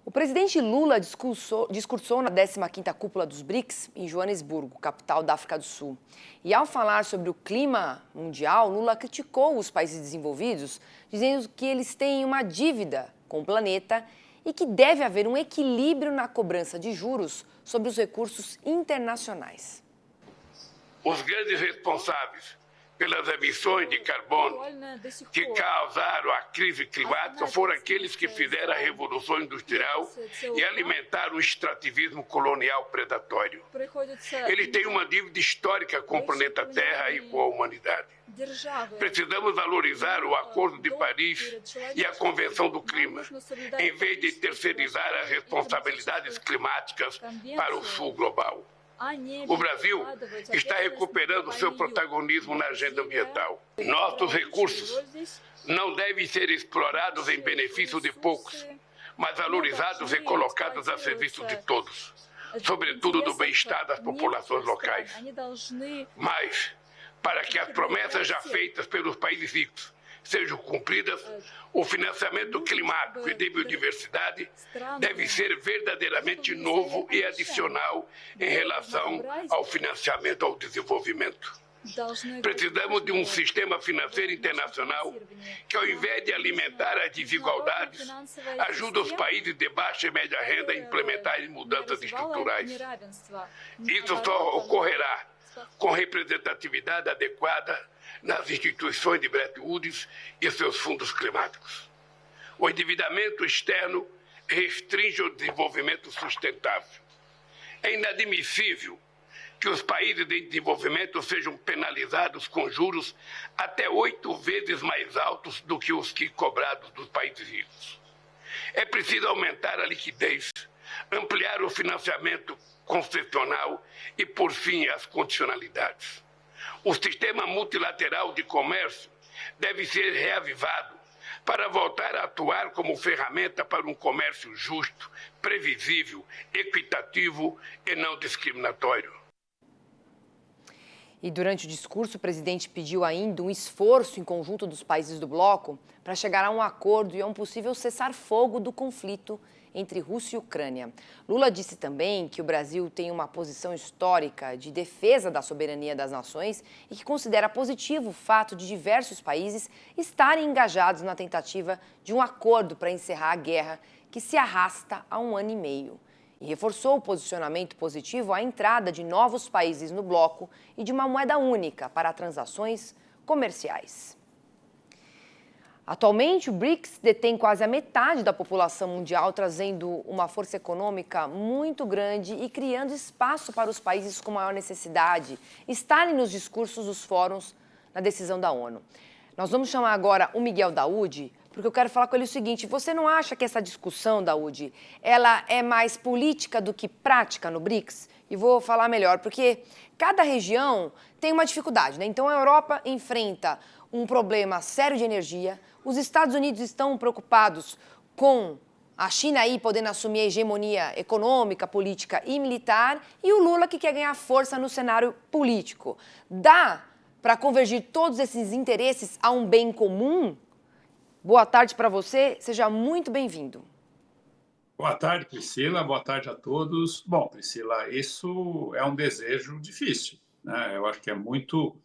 O presidente Lula discursou na 15ª Cúpula dos BRICS, em Joanesburgo, capital da África do Sul. E ao falar sobre o clima mundial, Lula criticou os países desenvolvidos, dizendo que eles têm uma dívida com o planeta e que deve haver um equilíbrio na cobrança de juros sobre os recursos internacionais. Os grandes responsáveis pelas emissões de carbono que causaram a crise climática foram aqueles que fizeram a Revolução Industrial e alimentaram o extrativismo colonial predatório. Eles têm uma dívida histórica com o planeta Terra e com a humanidade. Precisamos valorizar o Acordo de Paris e a Convenção do Clima, em vez de terceirizar as responsabilidades climáticas para o Sul global. O Brasil está recuperando seu protagonismo na agenda ambiental. Nossos recursos não devem ser explorados em benefício de poucos, mas valorizados e colocados a serviço de todos, sobretudo do bem-estar das populações locais. Mas, para que as promessas já feitas pelos países ricos sejam cumpridas, o financiamento climático e de biodiversidade deve ser verdadeiramente novo e adicional em relação ao financiamento ao desenvolvimento. Precisamos de um sistema financeiro internacional que, ao invés de alimentar as desigualdades, ajude os países de baixa e média renda a implementarem mudanças estruturais. Isso só ocorrerá com representatividade adequada nas instituições de Bretton Woods e seus fundos climáticos. O endividamento externo restringe o desenvolvimento sustentável. É inadmissível que os países em desenvolvimento sejam penalizados com juros até 8 vezes mais altos do que os que cobrados dos países ricos. É preciso aumentar a liquidez, ampliar o financiamento concessional e, por fim, as condicionalidades. O sistema multilateral de comércio deve ser reavivado para voltar a atuar como ferramenta para um comércio justo, previsível, equitativo e não discriminatório. E durante o discurso, o presidente pediu ainda um esforço em conjunto dos países do bloco para chegar a um acordo e a um possível cessar-fogo do conflito entre Rússia e Ucrânia. Lula disse também que o Brasil tem uma posição histórica de defesa da soberania das nações e que considera positivo o fato de diversos países estarem engajados na tentativa de um acordo para encerrar a guerra que se arrasta há 1 ano e meio. E reforçou o posicionamento positivo à entrada de novos países no bloco e de uma moeda única para transações comerciais. Atualmente, o BRICS detém quase a metade da população mundial, trazendo uma força econômica muito grande e criando espaço para os países com maior necessidade estarem nos discursos dos fóruns na decisão da ONU. Nós vamos chamar agora o Miguel Daoud, porque eu quero falar com ele o seguinte: você não acha que essa discussão, Daoud, ela é mais política do que prática no BRICS? E vou falar melhor, porque cada região tem uma dificuldade, né? Então, a Europa enfrenta um problema sério de energia, os Estados Unidos estão preocupados com a China aí podendo assumir a hegemonia econômica, política e militar, e o Lula que quer ganhar força no cenário político. Dá para convergir todos esses interesses a um bem comum? Boa tarde para você, seja muito bem-vindo. Boa tarde, Priscila, boa tarde a todos. Bom, Priscila, isso é um desejo difícil, né? Eu acho que é muito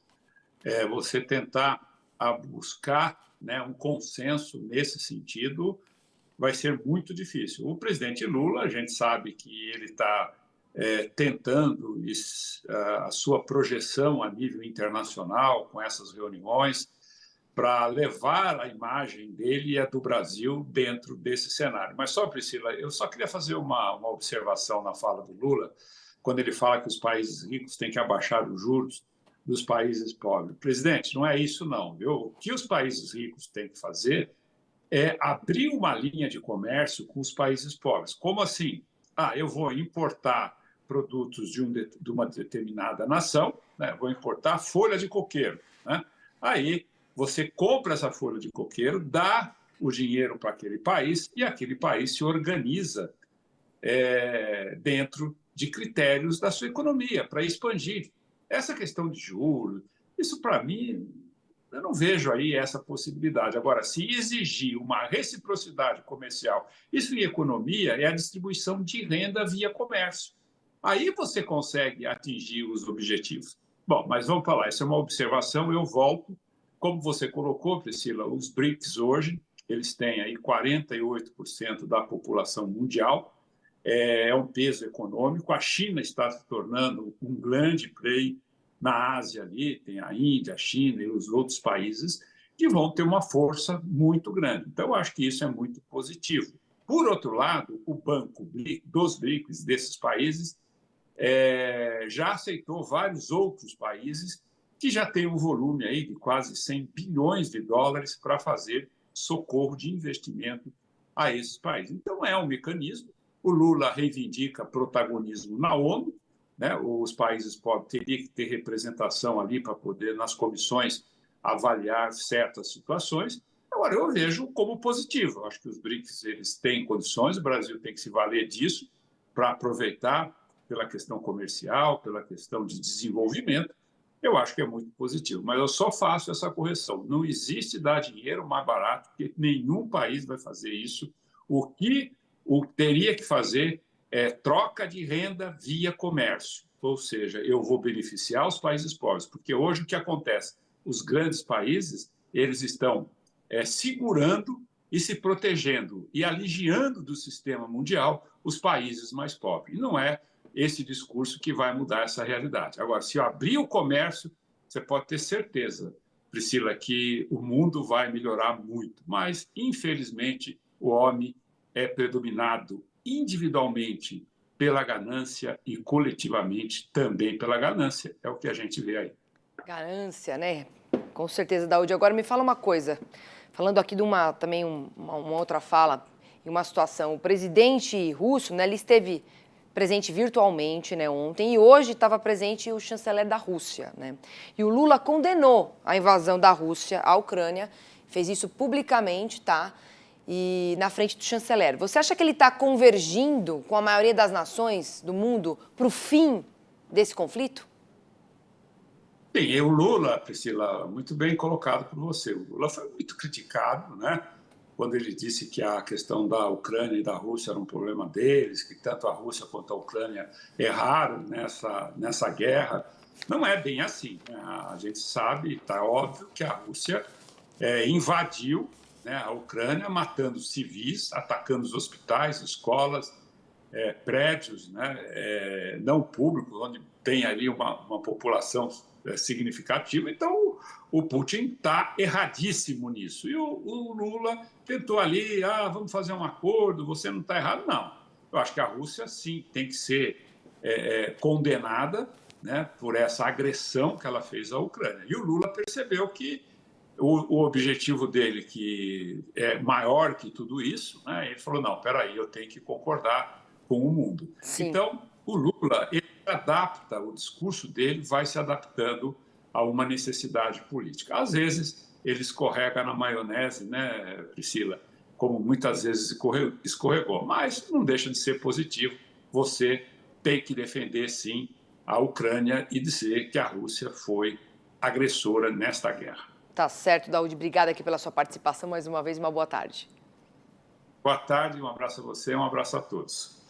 você tentar buscar, né, um consenso nesse sentido, vai ser muito difícil. O presidente Lula, a gente sabe que ele está tentando a sua projeção a nível internacional com essas reuniões, para levar a imagem dele e a do Brasil dentro desse cenário. Mas só, Priscila, eu só queria fazer uma observação na fala do Lula, quando ele fala que os países ricos têm que abaixar os juros dos países pobres. Presidente, não é isso não, viu? O que os países ricos têm que fazer é abrir uma linha de comércio com os países pobres. Como assim? Eu vou importar produtos de uma determinada nação, né? Vou importar folha de coqueiro, né? Aí você compra essa folha de coqueiro, dá o dinheiro para aquele país e aquele país se organiza dentro de critérios da sua economia para expandir. Essa questão de juros, isso para mim Eu não vejo aí essa possibilidade. Agora, se exigir uma reciprocidade comercial, isso em economia é a distribuição de renda via comércio. Aí você consegue atingir os objetivos. Bom, mas vamos falar, isso é uma observação, eu volto. Como você colocou, Priscila, os BRICS hoje, eles têm aí 48% da população mundial, é um peso econômico. A China está se tornando um grande player na Ásia ali, tem a Índia, a China e os outros países que vão ter uma força muito grande. Então, eu acho que isso é muito positivo. Por outro lado, o Banco dos BRICS, desses países, já aceitou vários outros países que já têm um volume aí de quase 100 bilhões de dólares para fazer socorro de investimento a esses países. Então, é um mecanismo. O Lula reivindica protagonismo na ONU, né? Os países teriam que ter representação ali para poder, nas comissões, avaliar certas situações. Agora, eu vejo como positivo. Eu acho que os BRICS eles têm condições, o Brasil tem que se valer disso para aproveitar pela questão comercial, pela questão de desenvolvimento. Eu acho que é muito positivo, mas eu só faço essa correção. Não existe dar dinheiro mais barato, porque nenhum país vai fazer isso. O que teria que fazer é troca de renda via comércio, ou seja, eu vou beneficiar os países pobres, porque hoje o que acontece? Os grandes países eles estão segurando e se protegendo e aliviando do sistema mundial os países mais pobres. E não é esse discurso que vai mudar essa realidade. Agora, se eu abrir o comércio, você pode ter certeza, Priscila, que o mundo vai melhorar muito. Mas, infelizmente, o homem é predominado individualmente pela ganância e coletivamente também pela ganância. É o que a gente vê aí. Ganância, né? Com certeza, Daúde. Agora me fala uma coisa. Falando aqui de uma outra fala e uma situação. O presidente russo, né, ele esteve presente virtualmente, né, ontem, e hoje estava presente o chanceler da Rússia, né? E o Lula condenou a invasão da Rússia à Ucrânia, fez isso publicamente, tá? E na frente do chanceler. Você acha que ele está convergindo com a maioria das nações do mundo para o fim desse conflito? Sim, e o Lula, Priscila, muito bem colocado por você. O Lula foi muito criticado, né? Quando ele disse que a questão da Ucrânia e da Rússia era um problema deles, que tanto a Rússia quanto a Ucrânia erraram nessa guerra. Não é bem assim, né? A gente sabe, está óbvio, que a Rússia invadiu, né, a Ucrânia, matando civis, atacando os hospitais, escolas, prédios, né, não públicos, onde tem ali uma população significativa. Então, o Putin está erradíssimo nisso. E o Lula tentou ali, vamos fazer um acordo, você não está errado. Não. Eu acho que a Rússia, sim, tem que ser condenada, né, por essa agressão que ela fez à Ucrânia. E o Lula percebeu que o objetivo dele, que é maior que tudo isso, né, ele falou, não, espera aí, eu tenho que concordar com o mundo. Sim. Então, o Lula, ele adapta, o discurso dele vai se adaptando a uma necessidade política. Às vezes, ele escorrega na maionese, né, Priscila, como muitas vezes escorregou, mas não deixa de ser positivo. Você tem que defender, sim, a Ucrânia e dizer que a Rússia foi agressora nesta guerra. Tá certo, Daúde. Obrigada aqui pela sua participação mais uma vez. Uma boa tarde. Boa tarde, um abraço a você, um abraço a todos.